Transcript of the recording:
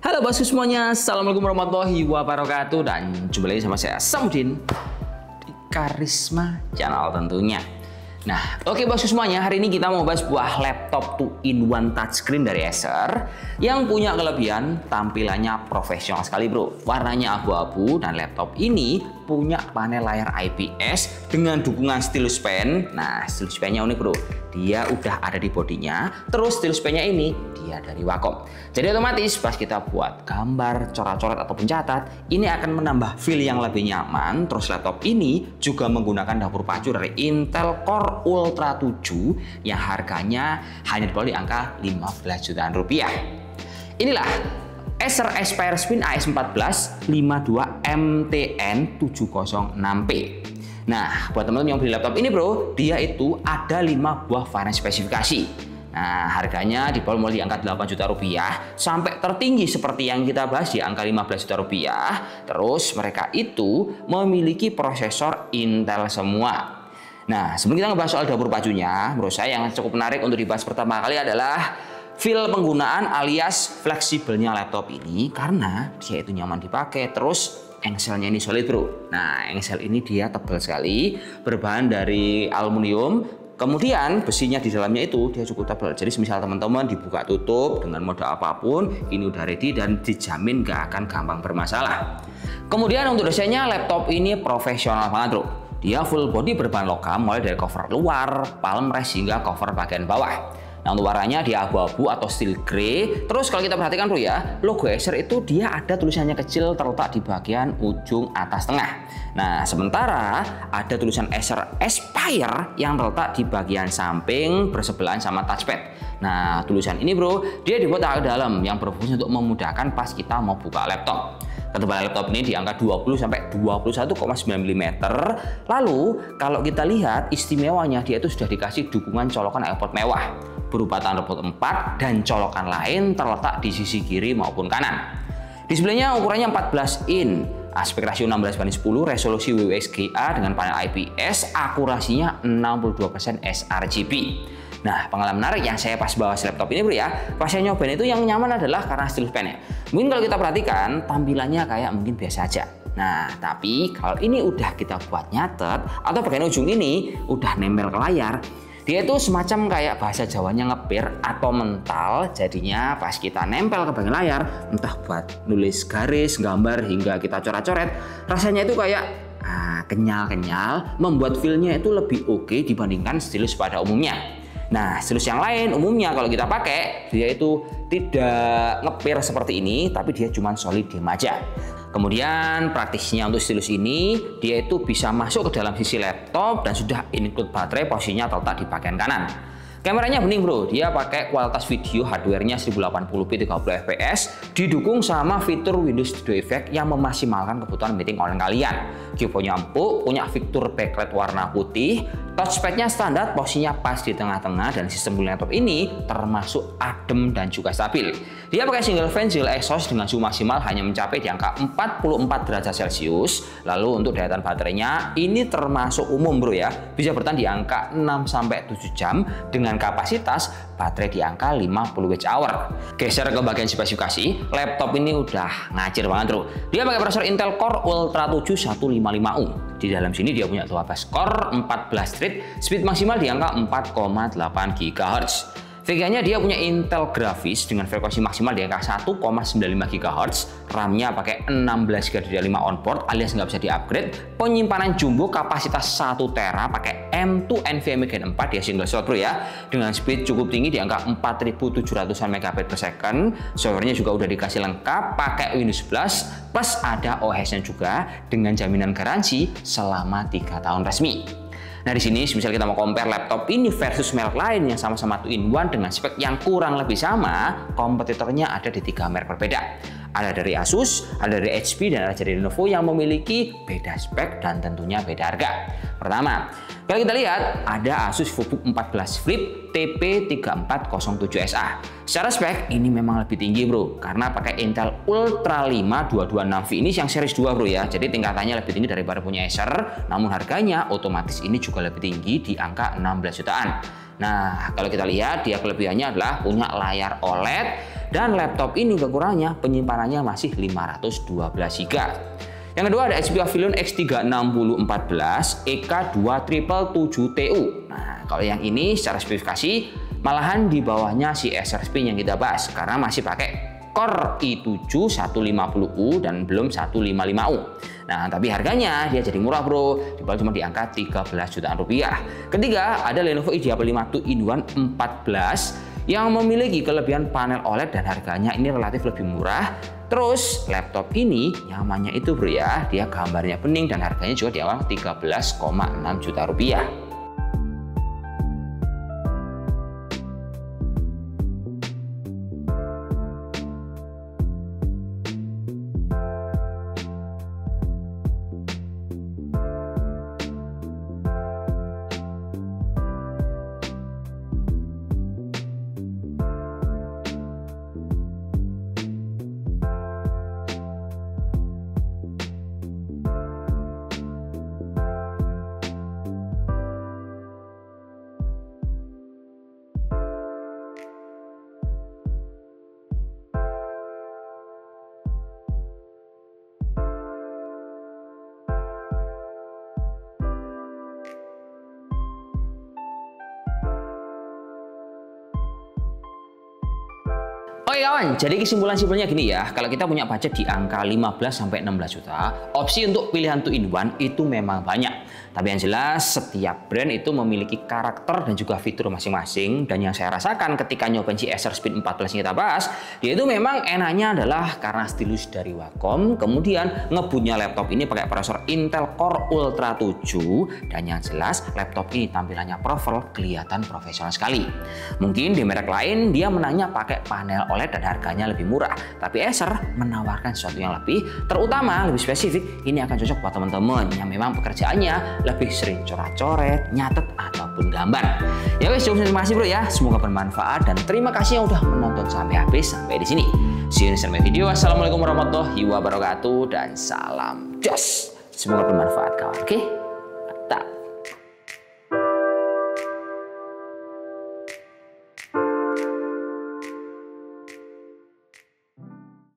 Halo bosku semuanya, Assalamualaikum warahmatullahi wabarakatuh. Dan jumpa lagi sama saya Samudin di Karisma Channel tentunya. Nah, oke bosku semuanya, hari ini kita mau bahas sebuah laptop 2-in-1 touchscreen dari Acer yang punya kelebihan tampilannya profesional sekali bro. Warnanya abu-abu dan laptop ini punya panel layar IPS dengan dukungan stylus pen. Nah, stylus pennya unik bro. Dia udah ada di bodinya, terus stylus pennya ini dia dari Wacom. Jadi otomatis pas kita buat gambar, coret-coret ataupun catat, ini akan menambah feel yang lebih nyaman. Terus laptop ini juga menggunakan dapur pacu dari Intel Core Ultra 7 yang harganya hanya di bawah di angka 15 jutaan rupiah. Inilah Acer Aspire Spin AS14 52MTN 706P. Nah, buat teman-teman yang beli laptop ini bro, dia itu ada 5 buah varian spesifikasi. Nah, harganya di bawah mulai di angka 8 juta rupiah sampai tertinggi seperti yang kita bahas di angka 15 juta rupiah. Terus mereka itu memiliki prosesor Intel semua. Nah, sebelum kita ngebahas soal dapur pacunya, menurut saya yang cukup menarik untuk dibahas pertama kali adalah feel penggunaan alias fleksibelnya laptop ini, karena dia itu nyaman dipakai. Terus engselnya ini solid bro. Nah, engsel ini dia tebal sekali, berbahan dari aluminium. Kemudian besinya di dalamnya itu dia cukup tebal. Jadi semisal teman-teman dibuka tutup dengan mode apapun, ini udah ready dan dijamin gak akan gampang bermasalah. Kemudian untuk desainnya laptop ini profesional banget bro. Dia full body berbahan logam mulai dari cover luar, palm rest hingga cover bagian bawah. Nah, untuk warnanya dia abu-abu atau steel grey. Terus kalau kita perhatikan bro ya, logo Acer itu dia ada tulisannya kecil terletak di bagian ujung atas tengah. Nah, sementara ada tulisan Acer Aspire yang terletak di bagian samping bersebelahan sama touchpad. Nah, tulisan ini bro, dia dibuat agak dalam yang berfungsi untuk memudahkan pas kita mau buka laptop. Ketebalan laptop ini di angka 20 sampai 21,9 mm. Lalu kalau kita lihat istimewanya, dia itu sudah dikasih dukungan colokan airport mewah berupa Thunderbolt 4 dan colokan lain terletak di sisi kiri maupun kanan. Displaynya ukurannya 14 in, aspek rasio 16:10, resolusi WWXGA dengan panel IPS, akurasinya 62% sRGB. Nah, pengalaman menarik yang saya pas bawa laptop ini bro ya, pas saya nyobain itu yang nyaman adalah karena stylus pennya. Mungkin kalau kita perhatikan tampilannya kayak mungkin biasa aja. Nah, tapi kalau ini udah kita buat nyatet atau bagian ujung ini udah nempel ke layar, dia itu semacam kayak bahasa Jawanya ngepir atau mental. Jadinya pas kita nempel ke bagian layar, entah buat nulis garis, gambar hingga kita coret-coret, rasanya itu kayak kenyal-kenyal, membuat feel-nya itu lebih oke dibandingkan stylus pada umumnya. Nah, stylus yang lain umumnya kalau kita pakai, dia itu tidak ngepir seperti ini, tapi dia cuma solid diam aja. Kemudian praktisnya untuk stylus ini, dia itu bisa masuk ke dalam sisi laptop dan sudah include baterai, posisinya terletak di bagian kanan. Kameranya bening bro, dia pakai kualitas video hardware-nya 1080p 30fps, didukung sama fitur Windows Studio Effect yang memaksimalkan kebutuhan meeting online kalian. Keyboardnya empuk, punya fitur backlight warna putih, touchpad-nya standar, posisinya pas di tengah-tengah, dan sistem cooling laptop ini termasuk adem dan juga stabil. Dia pakai single fan single exhaust dengan suhu maksimal hanya mencapai di angka 44 derajat Celcius. Lalu untuk daya tahan baterainya ini termasuk umum bro ya, bisa bertahan di angka 6-7 jam dengan kapasitas baterai di angka 50 Wh. Geser ke bagian spesifikasi, laptop ini udah ngacir banget bro. Dia pakai prosesor Intel Core Ultra 7 155U. Di dalam sini dia punya 12 core, 14 thread, speed maksimal di angka 4,8 GHz. VGA-nya dia punya Intel grafis dengan frekuensi maksimal di angka 1,95 GHz, RAM-nya pakai 16 GB onboard alias nggak bisa di-upgrade, penyimpanan jumbo kapasitas 1 TB pakai M2 NVMe Gen 4 dia single slot bro ya, dengan speed cukup tinggi di angka 4700 MB/s. Software-nya juga udah dikasih lengkap pakai Windows 11 plus ada OS-nya juga dengan jaminan garansi selama 3 tahun resmi. Nah, di sini misal kita mau compare laptop ini versus merek lain yang sama-sama 2-in-1 dengan spek yang kurang lebih sama, kompetitornya ada di 3 merek berbeda. Ada dari Asus, ada dari HP, dan ada dari Lenovo yang memiliki beda spek dan tentunya beda harga. Pertama, kalau kita lihat ada Asus VivoBook 14 Flip TP3407SA. Secara spek ini memang lebih tinggi bro, karena pakai Intel Ultra 5 226 Finish yang series 2 bro ya. Jadi tingkatannya lebih tinggi daripada punya Acer, namun harganya otomatis ini juga lebih tinggi di angka 16 jutaan. Nah, kalau kita lihat dia kelebihannya adalah punya layar OLED dan laptop ini kekurangannya penyimpanannya masih 512 GB. Yang kedua ada HP Pavilion X36014 EK277TU. Nah, kalau yang ini secara spesifikasi malahan di bawahnya si Acer Spin yang kita bahas karena masih pakai Core i7 150U dan belum 155U. Nah, tapi harganya dia jadi murah bro, dijual cuma di angka 13 jutaan rupiah. Ketiga, ada Lenovo IdeaPad 5 2-in-1 14 yang memiliki kelebihan panel OLED dan harganya ini relatif lebih murah. Terus laptop ini nyamannya itu bro ya, dia gambarnya bening dan harganya juga di awal 13,6 juta rupiah. Oke kawan, jadi kesimpulan-simpulnya gini ya, kalau kita punya budget di angka 15-16 juta, opsi untuk pilihan 2-in-1 itu memang banyak. Tapi yang jelas, setiap brand itu memiliki karakter dan juga fitur masing-masing. Dan yang saya rasakan ketika nyobain si Acer Spin 14 yang kita bahas, dia itu memang enaknya adalah karena stylus dari Wacom, kemudian ngebutnya laptop ini pakai prosesor Intel Core Ultra 7, dan yang jelas laptop ini tampilannya profil kelihatan profesional sekali. Mungkin di merek lain dia menangnya pakai panel OLED dan harganya lebih murah, tapi Acer menawarkan sesuatu yang lebih, terutama lebih spesifik. Ini akan cocok buat teman-teman yang memang pekerjaannya lebih sering coret-coret, nyatet ataupun gambar. Ya wes, cukup terima kasih bro ya, semoga bermanfaat dan terima kasih yang udah menonton sampai habis sampai di sini. See you in the next video. Wassalamualaikum warahmatullahi wabarakatuh dan salam jos. Semoga bermanfaat kawan. Oke.